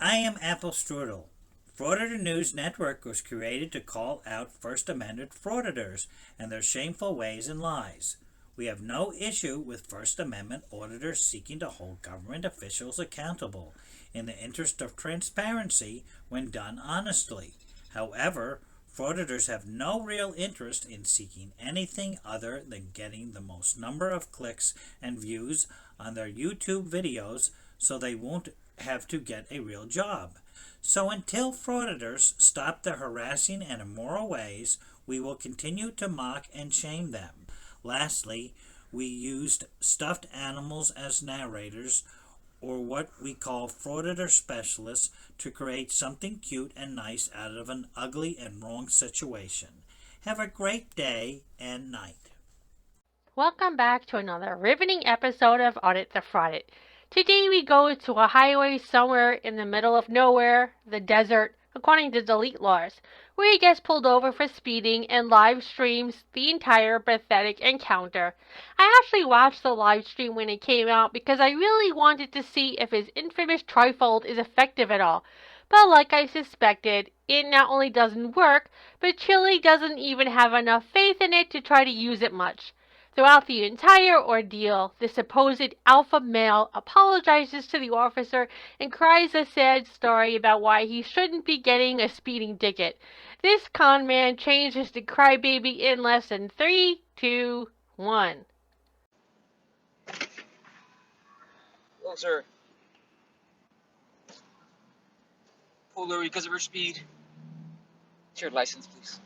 I am Apple Strudel. Frauditor News Network was created to call out First Amendment frauditors and their shameful ways and lies. We have no issue with First Amendment auditors seeking to hold government officials accountable in the interest of transparency when done honestly. However, frauditors have no real interest in seeking anything other than getting the most number of clicks and views on their YouTube videos so they won't have to get a real job. So until frauditors stop their harassing and immoral ways, we will continue to mock and shame them. Lastly, we used stuffed animals as narrators, or what we call frauditor specialists, to create something cute and nice out of an ugly and wrong situation. Have a great day and night. Welcome back to another riveting episode of Audit the Fraudit. Today we go to a highway somewhere in the middle of nowhere, the desert, according to Delete Lawz, where he gets pulled over for speeding and live streams the entire pathetic encounter. I actually watched the live stream when it came out because I really wanted to see if his infamous trifold is effective at all. But like I suspected, it not only doesn't work, but Chili doesn't even have enough faith in it to try to use it much. Throughout the entire ordeal, the supposed alpha male apologizes to the officer and cries a sad story about why he shouldn't be getting a speeding ticket. This con man changes to crybaby in less than 3, 2, 1. Hello, sir. Pulled over because of her speed. It's your license, please.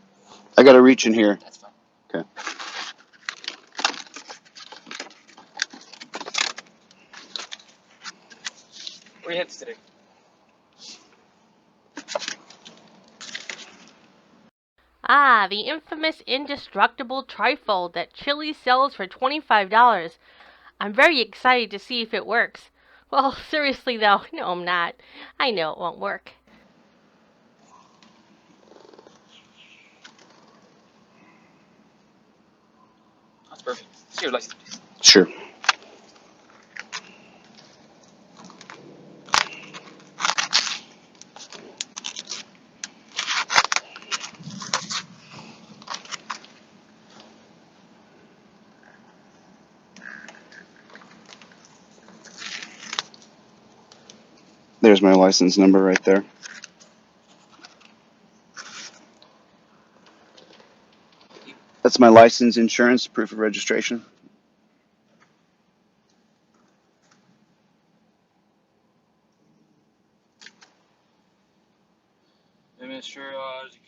I gotta reach in here. That's fine. Okay. Where are you headed today? Ah, the infamous indestructible trifold that Chili sells for $25. I'm very excited to see if it works. Well, seriously though, no I'm not. I know it won't work. That's perfect. See your license, please. Sure. There's my license number right there. That's my license, insurance, proof of registration. Hey, Mr.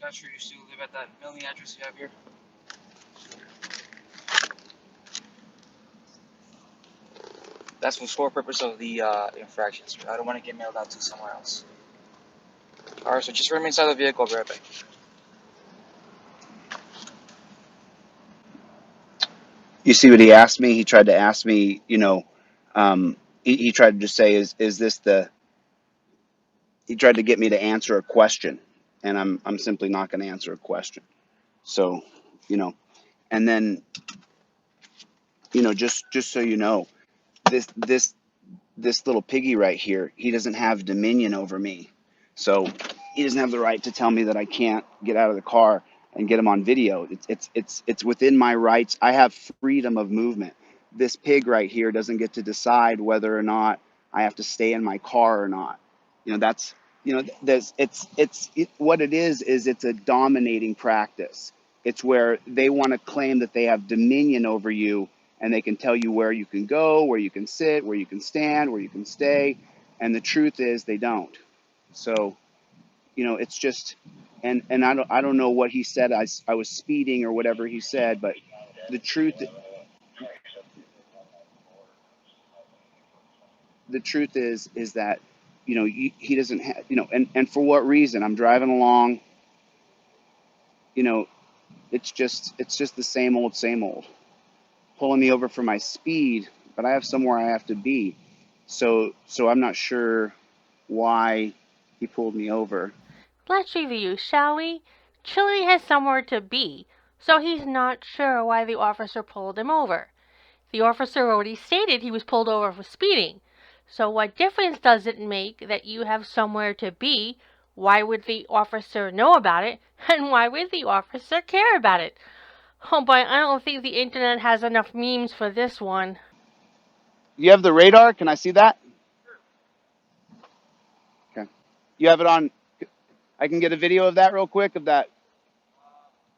Catcher, you still live at that mailing address you have here? That's for sole purpose of the infraction, sir. I don't want to get mailed out to somewhere else. Alright, so just remain inside the vehicle, I'll be right back. You see what he asked me? He tried to ask me, he tried to just say, is this the, he tried to get me to answer a question, and I'm simply not going to answer a question. So, and then, just so you know, this little piggy right here, he doesn't have dominion over me. So he doesn't have the right to tell me that I can't get out of the car and get him on video. It's within my rights. I have freedom of movement. This pig right here doesn't get to decide whether or not I have to stay in my car or not. That's, what it is it's a dominating practice. It's where they want to claim that they have dominion over you, and they can tell you where you can go, where you can sit, where you can stand, where you can stay. And the truth is they don't. So, it's just, and I don't know what he said. I was speeding or whatever he said, but the truth is that, he doesn't have, and for what reason? I'm driving along, it's just the same old. Pulling me over for my speed, but I have somewhere I have to be. So I'm not sure why he pulled me over. Let's review, shall we? Chili has somewhere to be, so he's not sure why the officer pulled him over. The officer already stated he was pulled over for speeding, So what difference does it make that you have somewhere to be? Why would the officer know about it? And why would the officer care about it? Oh boy, I don't think the internet has enough memes for this one. You have the radar? Can I see that? Okay. You have it on. I can get a video of that real quick of that.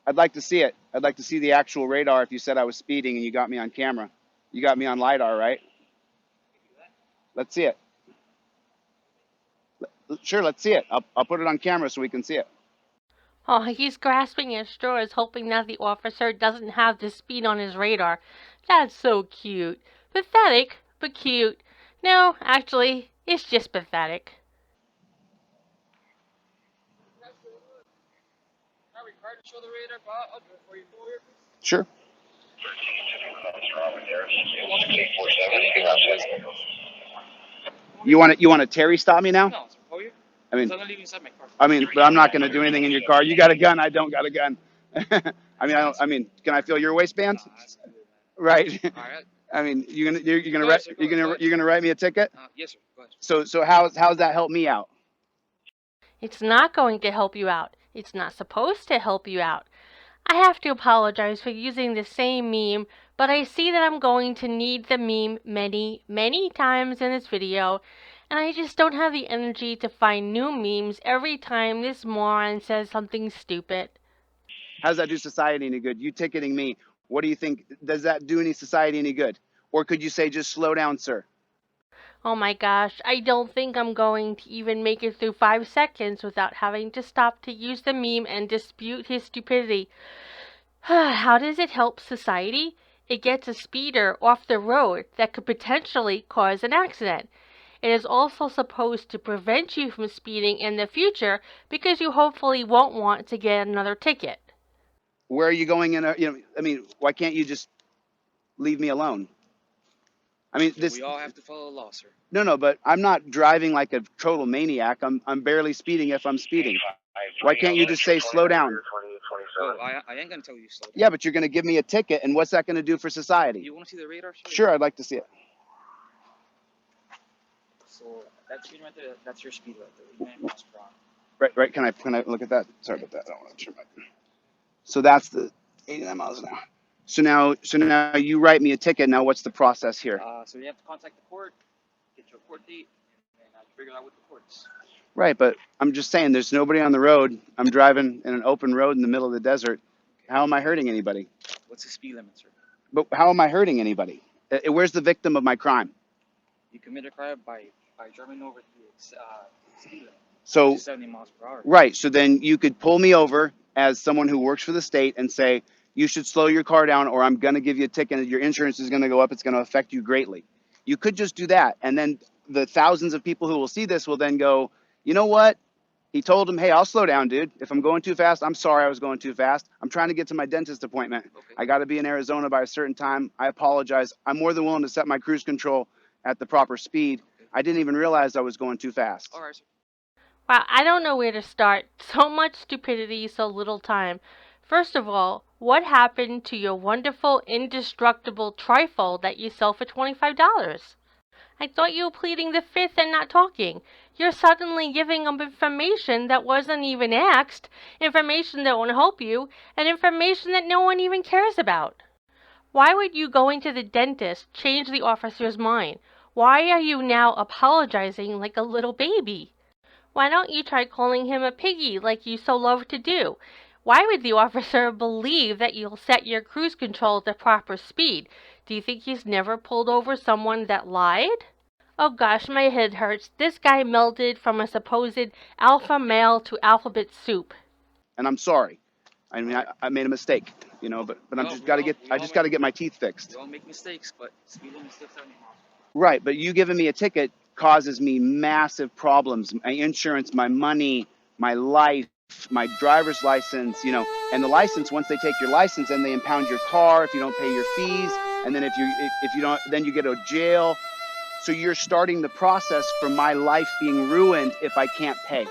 I'd like to see it. I'd like to see the actual radar if you said I was speeding and you got me on camera. You got me on LiDAR, right? Let's see it. Sure, let's see it. I'll put it on camera so we can see it. Oh, he's grasping at straws, hoping that the officer doesn't have the speed on his radar. That's so cute. Pathetic, but cute. No, actually, it's just pathetic. Are we required to show the radar? I'll do it for you. Sure. You want to Terry stop me now? No, for you. I mean, I'm not leaving inside my car. but I'm not going to do anything in your car. You got a gun. I don't got a gun. I mean, can I feel your waistband? Right. All right. I mean, you're gonna write me a ticket. Yes, sir. Go ahead. So how's that help me out? It's not going to help you out. It's not supposed to help you out. I have to apologize for using the same meme, but I see that I'm going to need the meme many, many times in this video, and I just don't have the energy to find new memes every time this moron says something stupid. How's that do society any good? You ticketing me. What do you think? Does that do any society any good? Or could you say just slow down, sir? Oh my gosh, I don't think I'm going to even make it through 5 seconds without having to stop to use the meme and dispute his stupidity. How does it help society? It gets a speeder off the road that could potentially cause an accident. It is also supposed to prevent you from speeding in the future because you hopefully won't want to get another ticket. Where are you going why can't you just leave me alone? I mean, We all have to follow the law, sir. No, but I'm not driving like a total maniac. I'm barely speeding if I'm speeding. Why can't you just say slow down? Oh, I ain't gonna tell you slow down. Yeah, but you're going to give me a ticket, and what's that going to do for society? You want to see the radar? Sure, I'd like to see it. So that speed right there, that's your speed right there. 9 miles per hour. Right. Can I look at that? Sorry about that. I don't want to turn my. So that's the 89 miles an hour. So now you write me a ticket. Now what's the process here? So you have to contact the court, get your court date, and figure out with the courts. Right, but I'm just saying there's nobody on the road. I'm driving in an open road in the middle of the desert. How am I hurting anybody? What's the speed limit, sir? But how am I hurting anybody? Where's the victim of my crime? You commit a crime by driving over the speed limit. So 70 miles per hour. right, so then you could pull me over as someone who works for the state and say, you should slow your car down or I'm going to give you a ticket and your insurance is going to go up. It's going to affect you greatly. You could just do that. And then the thousands of people who will see this will then go, you know what? He told him, hey, I'll slow down, dude. If I'm going too fast, I'm sorry I was going too fast. I'm trying to get to my dentist appointment. Okay. I got to be in Arizona by a certain time. I apologize. I'm more than willing to set my cruise control at the proper speed. I didn't even realize I was going too fast. All right, sir. Wow, I don't know where to start. So much stupidity, so little time. First of all, what happened to your wonderful, indestructible trifle that you sell for $25? I thought you were pleading the fifth and not talking. You're suddenly giving them information that wasn't even asked, information that won't help you, and information that no one even cares about. Why would you going to the dentist change the officer's mind? Why are you now apologizing like a little baby? Why don't you try calling him a piggy like you so love to do? Why would the officer believe that you'll set your cruise control at the proper speed? Do you think he's never pulled over someone that lied? Oh gosh, my head hurts. This guy melted from a supposed alpha male to alphabet soup. And I'm sorry. I mean, I made a mistake, but I just got to get my teeth fixed. We all make mistakes, but speed limit still 70 miles. Right, but you giving me a ticket causes me massive problems. My insurance, my money, my life, my driver's license, and the license, once they take your license and they impound your car if you don't pay your fees, and then if you don't, then you get to jail. So you're starting the process for my life being ruined if I can't pay.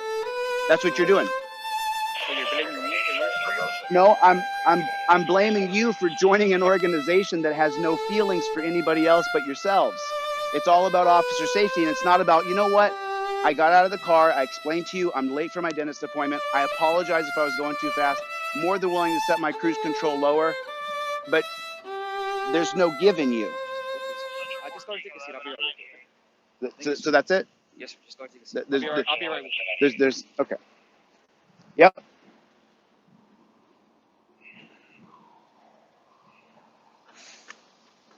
That's what you're doing. So you're blaming me for your speed? No, I'm blaming you for joining an organization that has no feelings for anybody else but yourselves. It's all about officer safety, and it's not about, you know what? I got out of the car. I explained to you I'm late for my dentist appointment. I apologize if I was going too fast. More than willing to set my cruise control lower, but there's no giving you. I just go and take a seat. I'll be right with you. So that's it? Yes, sir. Just go and take a seat. There's, I'll be right with you. there's okay. Yep.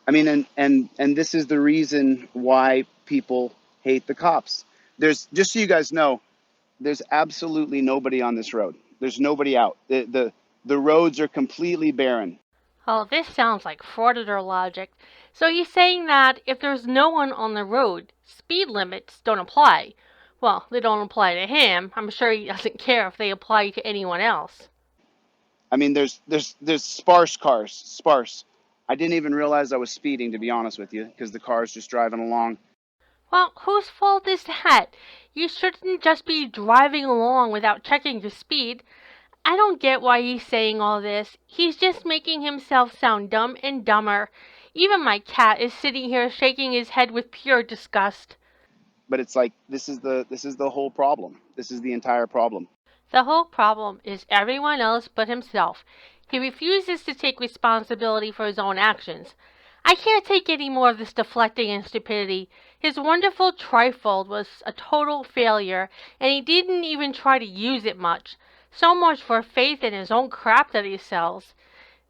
I mean, and this is the reason why people hate the cops. There's, just so you guys know, there's absolutely nobody on this road. There's nobody out. The roads are completely barren. Oh, this sounds like Frauditor logic. So he's saying that if there's no one on the road, speed limits don't apply. Well, they don't apply to him. I'm sure he doesn't care if they apply to anyone else. I mean, there's sparse cars, sparse. I didn't even realize I was speeding, to be honest with you, because the car's just driving along. Well, whose fault is that? You shouldn't just be driving along without checking your speed. I don't get why he's saying all this. He's just making himself sound dumb and dumber. Even my cat is sitting here shaking his head with pure disgust. But it's like, this is the whole problem. This is the entire problem. The whole problem is everyone else but himself. He refuses to take responsibility for his own actions. I can't take any more of this deflecting and stupidity. His wonderful trifold was a total failure, and he didn't even try to use it much. So much for faith in his own crap that he sells.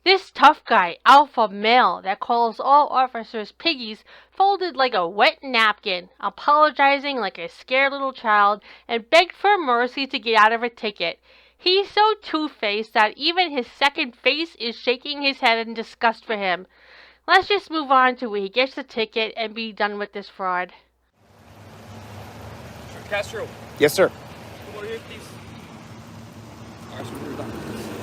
This tough guy, alpha male, that calls all officers piggies, folded like a wet napkin, apologizing like a scared little child, and begged for mercy to get out of a ticket. He's so two-faced that even his second face is shaking his head in disgust for him. Let's just move on to where he gets the ticket and be done with this fraud. Castro. Yes, sir. Come over here, please. Alright, so we're done.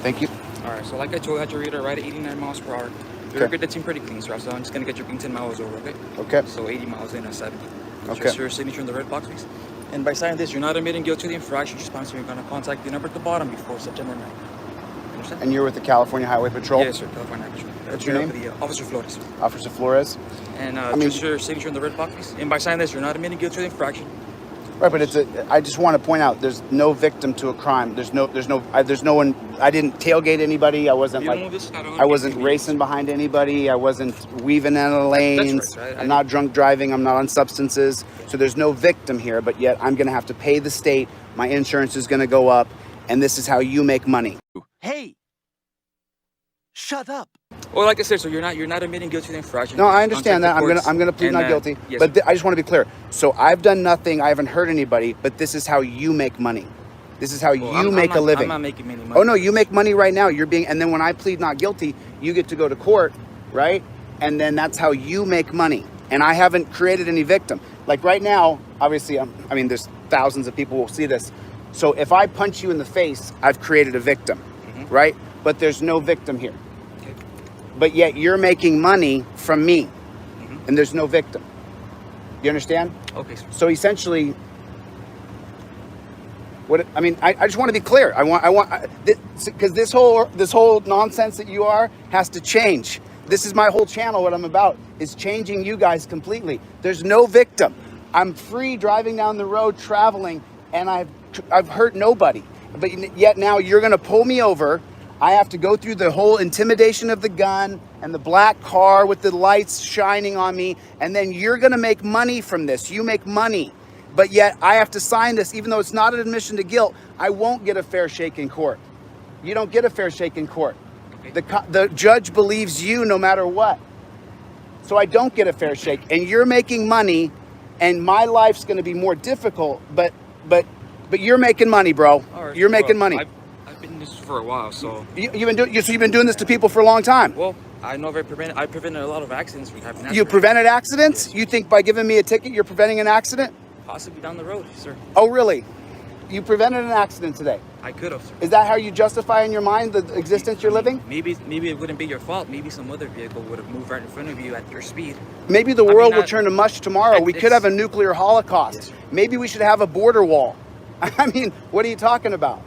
Thank you. Alright, so like I told you, I had your reader right at 89 miles per hour. Your record did seem pretty clean, sir, so I'm just going to get your 10 miles over, okay? Okay. So 80 miles in and 70. Okay. Just your signature in the red box, please. And by signing this, you're not admitting guilt to the infraction. Just promise you're going to contact the number at the bottom before September 9th. Understand? And you're with the California Highway Patrol? Yes, sir. California Highway Patrol. What's your name? Officer Flores. Officer Flores? And mean, just your signature in the red box, please. And by signing this, you're not admitting guilt to the infraction. Right, but I just want to point out, there's no victim to a crime. There's no one. I didn't tailgate anybody. I wasn't I wasn't racing behind anybody. I wasn't weaving out of lanes. That's right. I'm not drunk driving. I'm not on substances. So there's no victim here, but yet I'm going to have to pay the state. My insurance is going to go up, and this is how you make money. Hey, shut up. Well, like I said, so you're not admitting guilt to the infraction. No, I understand that. I'm gonna plead not guilty. Yes, but I just want to be clear. So I've done nothing. I haven't hurt anybody. But this is how you make money. This is how you make a living. I'm not making any money. Oh no, you make money right now. And then when I plead not guilty, you get to go to court, right? And then that's how you make money. And I haven't created any victim. Like right now, obviously, I mean, there's thousands of people who will see this. So if I punch you in the face, I've created a victim, right? But there's no victim here. But yet you're making money from me, and there's no victim. You understand? Okay, sir. So essentially, I just want to be clear. Because this whole nonsense that you are has to change. This is my whole channel. What I'm about is changing you guys completely. There's no victim. I'm free driving down the road, traveling, and I've hurt nobody. But yet now you're going to pull me over. I have to go through the whole intimidation of the gun and the black car with the lights shining on me, and then you're going to make money from this. You make money, but yet I have to sign this, even though it's not an admission to guilt. I won't get a fair shake in court. You don't get a fair shake in court. The judge believes you no matter what. So I don't get a fair shake, and you're making money, and my life's going to be more difficult, but you're making money, bro. Right, you're making money. I've been doing this for a while, so you've been doing this to people for a long time. Well, I know I prevented a lot of accidents from happening. You prevented accidents? Yes. You think by giving me a ticket you're preventing an accident? Possibly down the road, sir. Oh, really? You prevented an accident today? I could have, sir. Is that how you justify in your mind the existence you're living? Maybe it wouldn't be your fault. Maybe some other vehicle would have moved right in front of you at your speed. Maybe the world will turn to mush tomorrow. We could have a nuclear holocaust. Yes, maybe we should have a border wall. I mean, what are you talking about?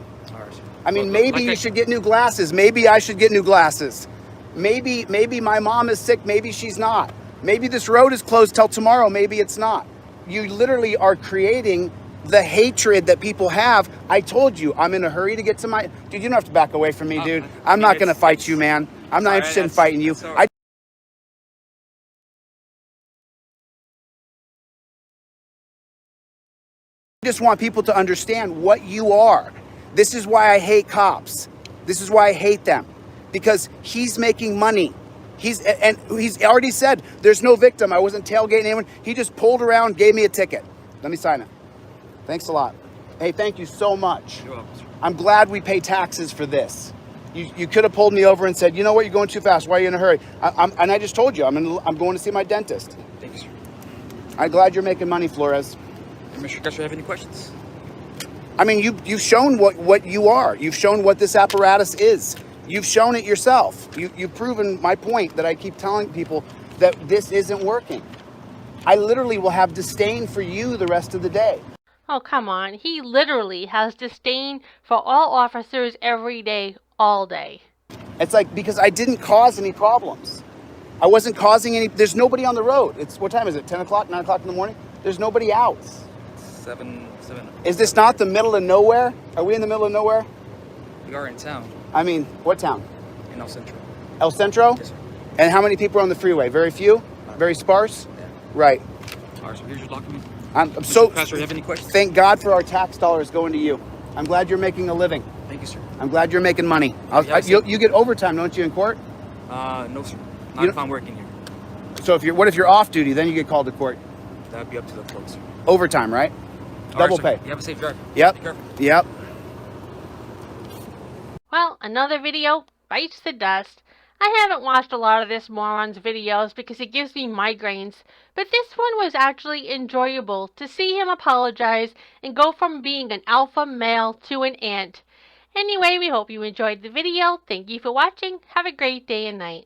I mean, maybe you should get new glasses. Maybe I should get new glasses. Maybe my mom is sick. Maybe she's not. Maybe this road is closed till tomorrow. Maybe it's not. You literally are creating the hatred that people have. I told you, I'm in a hurry to get to my... Dude, you don't have to back away from me, dude. I'm not going to fight you, man. I'm not interested in fighting you. I just want people to understand what you are. This is why I hate cops. This is why I hate them. Because he's making money. He's already said there's no victim. I wasn't tailgating anyone. He just pulled around, gave me a ticket. Let me sign it. Thanks a lot. Hey, thank you so much. You're welcome, sir. I'm glad we pay taxes for this. You could have pulled me over and said, you know what, you're going too fast. Why are you in a hurry? And I just told you, I'm going to see my dentist. Thank you, sir. I'm glad you're making money, Flores. Mr. Castro, have any questions? I mean, you've shown what you are. You've shown what this apparatus is. You've shown it yourself. You've proven my point that I keep telling people that this isn't working. I literally will have disdain for you the rest of the day. Oh, come on. He literally has disdain for all officers every day, all day. It's like, because I didn't cause any problems. I wasn't causing any, there's nobody on the road. What time is it, 10 o'clock, 9 o'clock in the morning? There's nobody out. 7. Is this not the middle of nowhere? Are we in the middle of nowhere? We are in town. I mean, what town? In El Centro. El Centro? Yes, sir. And how many people are on the freeway? Very few? Very sparse? Yeah. Right. All right, so here's your document. I'm so... Mr. Castro, you have any questions? Thank God for our tax dollars going to you. I'm glad you're making a living. Thank you, sir. I'm glad you're making money. You get overtime, don't you, in court? No, sir. Not if I'm working here. So what if you're off duty? Then you get called to court. That'd be up to the court, sir. Overtime, right? Double pay. You have a safe drive. Yep. Be careful. Yep. Well, another video bites the dust. I haven't watched a lot of this moron's videos because it gives me migraines, but this one was actually enjoyable to see him apologize and go from being an alpha male to an ant. Anyway, we hope you enjoyed the video. Thank you for watching. Have a great day and night.